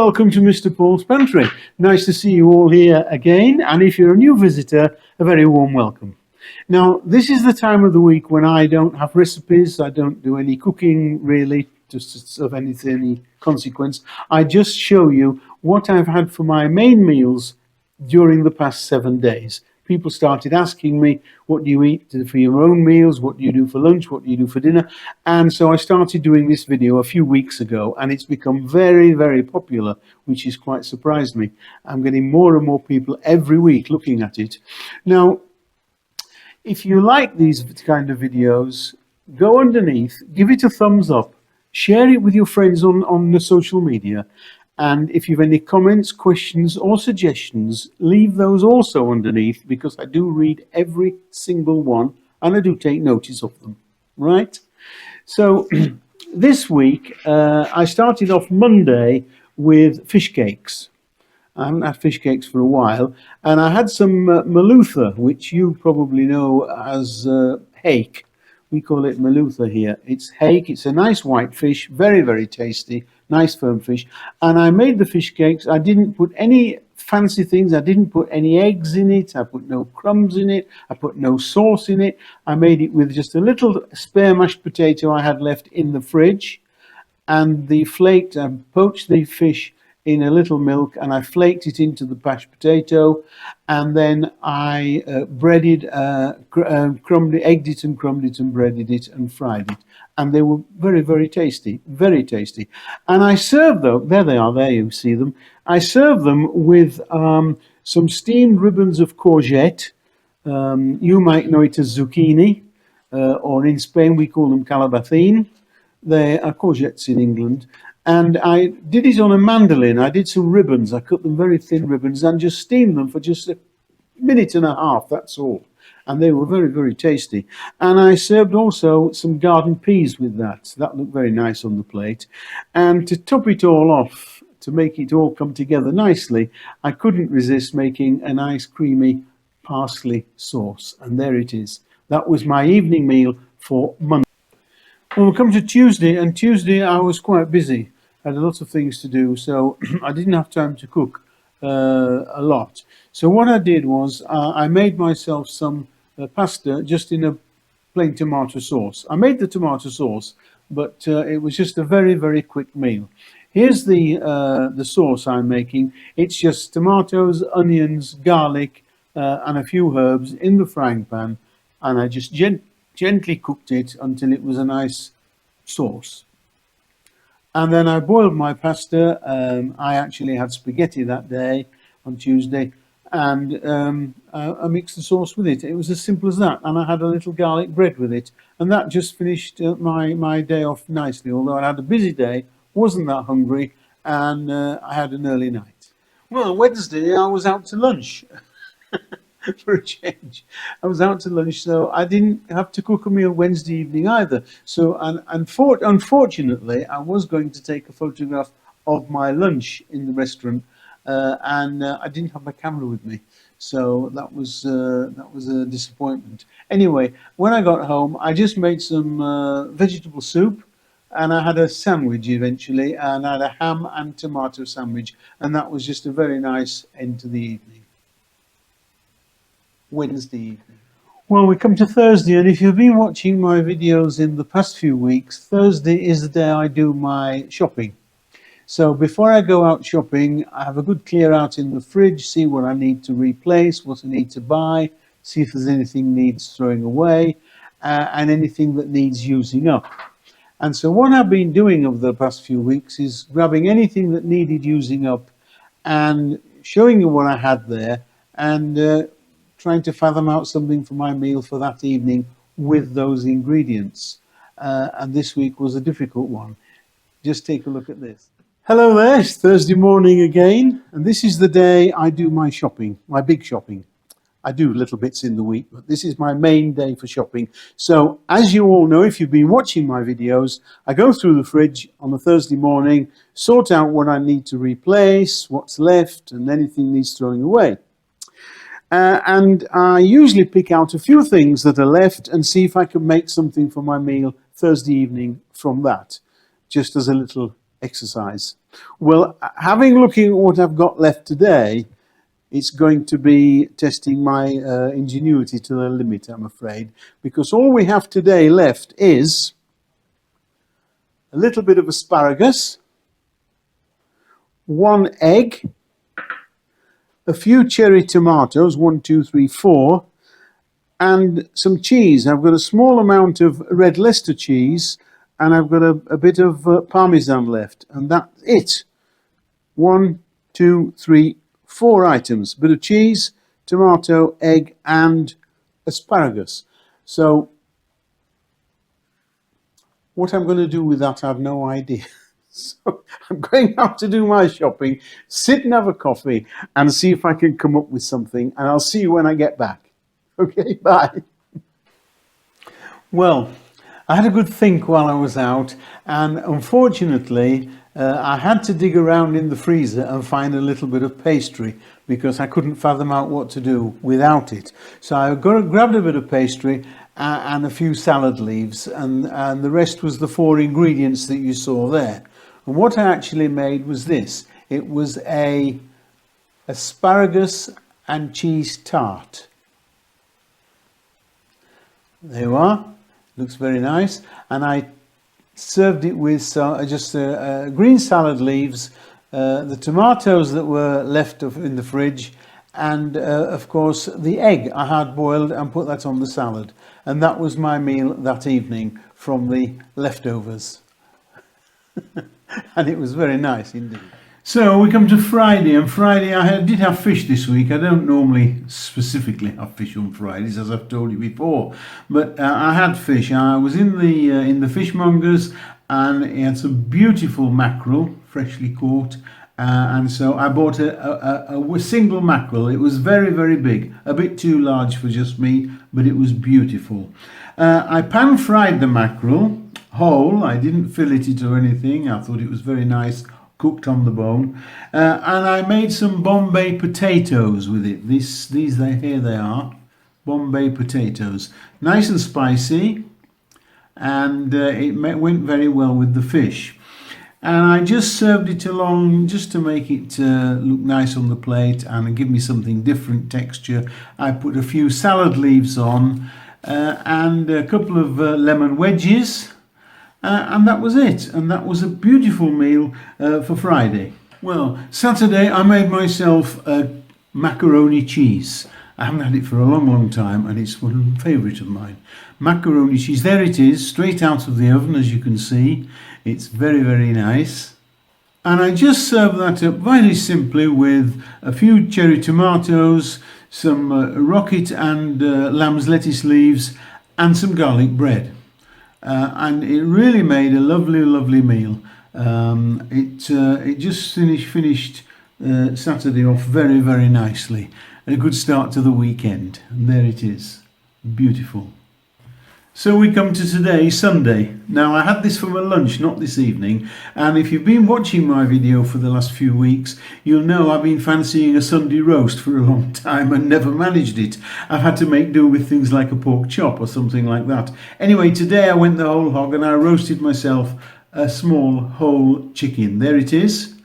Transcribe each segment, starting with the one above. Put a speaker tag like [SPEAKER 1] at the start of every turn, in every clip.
[SPEAKER 1] welcome to Mr. Paul's Pantry. Nice to see you all here again, and if you're a new visitor, a very warm welcome. Now, this is the time of the week when I don't have recipes, I don't do any cooking really, just of any consequence. I just show you what I've had for my main meals during the past 7 days. People started asking me, what do you eat for your own meals? What do you do for lunch? What do you do for dinner? And so I started doing this video a few weeks ago, and it's become very, very popular, which has quite surprised me. I'm getting more and more people every week looking at it. Now, if you like these kind of videos, go underneath, give it a thumbs up, share it with your friends on the social media. And if you have any comments, questions or suggestions, leave those also underneath, because I do read every single one and I do take notice of them, right? So this week, I started off Monday with fish cakes. I haven't had fish cakes for a while, and I had some malutha, which you probably know as hake. We call it malutha here. It's hake. It's a nice white fish, very, very tasty, nice firm fish. And I made the fish cakes. I didn't put any fancy things. I didn't put any eggs in it. I put no crumbs in it. I put no sauce in it. I made it with just a little spare mashed potato I had left in the fridge. And the flaked, I poached the fish in a little milk, and I flaked it into the mashed potato, and then I breaded, egged it and crumbed it and breaded it and fried it, and they were very, very tasty, very tasty. And I served them, there they are, there you see them. I served them with some steamed ribbons of courgette. You might know it as zucchini, or in Spain we call them calabacín. They are courgettes in England. And I did it on a mandolin. I did some ribbons. I cut them very thin ribbons and just steamed them for just a minute and a half, that's all. And they were very, very tasty. And I served also some garden peas with that. That looked very nice on the plate. And to top it all off, to make it all come together nicely, I couldn't resist making a nice creamy parsley sauce. And there it is. That was my evening meal for Monday. Well, we come to Tuesday, and Tuesday I was quite busy. I had a lot of things to do, so I didn't have time to cook a lot. So what I did was I made myself some pasta just in a plain tomato sauce. I made the tomato sauce, but it was just a very, very quick meal. Here's the sauce I'm making. It's just tomatoes, onions, garlic, and a few herbs in the frying pan, and I just gently cooked it until it was a nice sauce. And then I boiled my pasta. I actually had spaghetti that day on Tuesday, and I mixed the sauce with it. It was as simple as that, and I had a little garlic bread with it, and that just finished my day off nicely. Although I had a busy day, wasn't that hungry, and I had an early night. Well, Wednesday I was out to lunch. For a change, I was out to lunch, so I didn't have to cook a meal Wednesday evening either. So, unfortunately, I was going to take a photograph of my lunch in the restaurant, and I didn't have my camera with me, so that was a disappointment. Anyway, when I got home, I just made some vegetable soup, and I had a sandwich eventually, and I had a ham and tomato sandwich, and that was just a very nice end to the evening. Wednesday evening. Well, we come to Thursday, and if you've been watching my videos in the past few weeks, Thursday is the day I do my shopping. So before I go out shopping, I have a good clear out in the fridge, see what I need to replace, what I need to buy, see if there's anything needs throwing away, and anything that needs using up. And so what I've been doing over the past few weeks is grabbing anything that needed using up and showing you what I had there, and trying to fathom out something for my meal for that evening with those ingredients. And this week was a difficult one. Just take a look at this. Hello there, it's Thursday morning again, and this is the day I do my shopping, my big shopping. I do little bits in the week, but this is my main day for shopping. So, as you all know, if you've been watching my videos, I go through the fridge on a Thursday morning, sort out what I need to replace, what's left, and anything needs throwing away. And I usually pick out a few things that are left and see if I can make something for my meal Thursday evening from that, just as a little exercise. Well, looking at what I've got left today, it's going to be testing my ingenuity to the limit, I'm afraid, because all we have today left is a little bit of asparagus, 1 egg, a few cherry tomatoes, 1, 2, 3, 4, and some cheese. I've got a small amount of red Leicester cheese, and I've got a bit of Parmesan left, and that's it. 1, 2, 3, 4 items. A bit of cheese, tomato, egg, and asparagus. So what I'm going to do with that, I have no idea. So I'm going out to do my shopping, sit and have a coffee, and see if I can come up with something, and I'll see you when I get back. Okay, bye. Well, I had a good think while I was out, and unfortunately I had to dig around in the freezer and find a little bit of pastry because I couldn't fathom out what to do without it. So I grabbed a bit of pastry and a few salad leaves, and the rest was the 4 ingredients that you saw there. And what I actually made was this. It was a asparagus and cheese tart. There you are. Looks very nice. And I served it with just green salad leaves, the tomatoes that were left in the fridge, and of course the egg I had boiled and put that on the salad. And that was my meal that evening from the leftovers. And it was very nice indeed. So we come to Friday, and Friday I did have fish this week. I don't normally specifically have fish on Fridays, as I've told you before, but I had fish. I was in the fishmongers, and it had some beautiful mackerel, freshly caught, and so I bought a single mackerel. It was very, very big, a bit too large for just me, but it was beautiful. I pan-fried the mackerel whole. I didn't fillet it or anything. I thought it was very nice, cooked on the bone, and I made some Bombay potatoes with it. Here they are, Bombay potatoes, nice and spicy, and it went very well with the fish. And I just served it along just to make it look nice on the plate and give me something different texture. I put a few salad leaves on and a couple of lemon wedges. And that was it, and that was a beautiful meal for Friday. Well, Saturday I made myself a macaroni cheese. I haven't had it for a long, long time, and it's one favourite of mine. Macaroni cheese, there it is, straight out of the oven, as you can see. It's very, very nice. And I just served that up very simply with a few cherry tomatoes, some rocket and lamb's lettuce leaves, and some garlic bread. And it really made a lovely, lovely meal. It just finished Saturday off very, very nicely. A good start to the weekend. And there it is. Beautiful. So we come to today, Sunday. Now I had this for my lunch, not this evening, and if you've been watching my video for the last few weeks, you'll know I've been fancying a Sunday roast for a long time and never managed it. I've had to make do with things like a pork chop or something like that. Anyway, today I went the whole hog and I roasted myself a small whole chicken. There it is.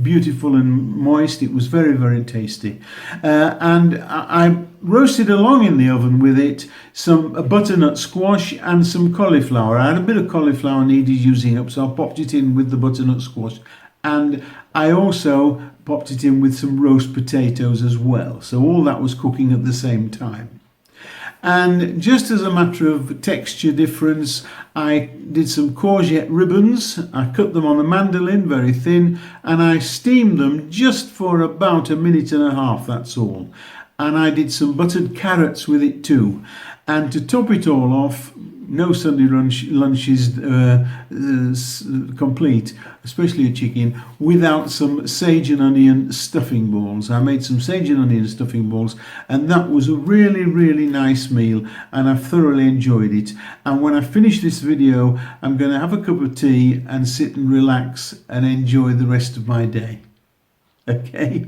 [SPEAKER 1] Beautiful and moist. It was very, very tasty, and I roasted along in the oven with it some butternut squash and some cauliflower. I had a bit of cauliflower needed using up, so I popped it in with the butternut squash, and I also popped it in with some roast potatoes as well, so all that was cooking at the same time. And just as a matter of texture difference, I did some courgette ribbons. I cut them on a mandolin very thin, and I steamed them just for about a minute and a half, that's all. And I did some buttered carrots with it too. And to top it all off, no Sunday lunch is complete, especially a chicken, without some sage and onion stuffing balls. I made some sage and onion stuffing balls, and that was a really, really nice meal, and I've thoroughly enjoyed it. And when I finish this video, I'm going to have a cup of tea and sit and relax and enjoy the rest of my day. Okay?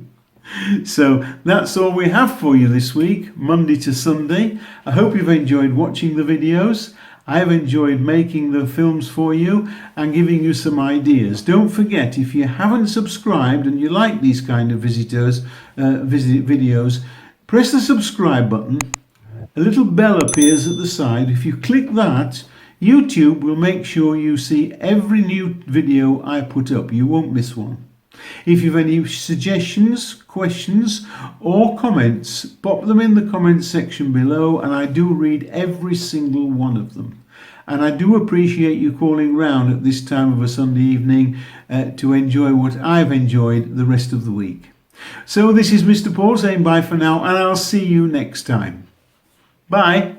[SPEAKER 1] So that's all we have for you this week, Monday to Sunday. I hope you've enjoyed watching the videos. I have enjoyed making the films for you and giving you some ideas. Don't forget, if you haven't subscribed and you like these kind of videos, press the subscribe button. A little bell appears at the side. If you click that, YouTube will make sure you see every new video I put up. You won't miss one. If you have any suggestions, questions or comments, pop them in the comments section below, and I do read every single one of them. And I do appreciate you calling round at this time of a Sunday evening to enjoy what I've enjoyed the rest of the week. So this is Mr. Paul saying bye for now, and I'll see you next time. Bye.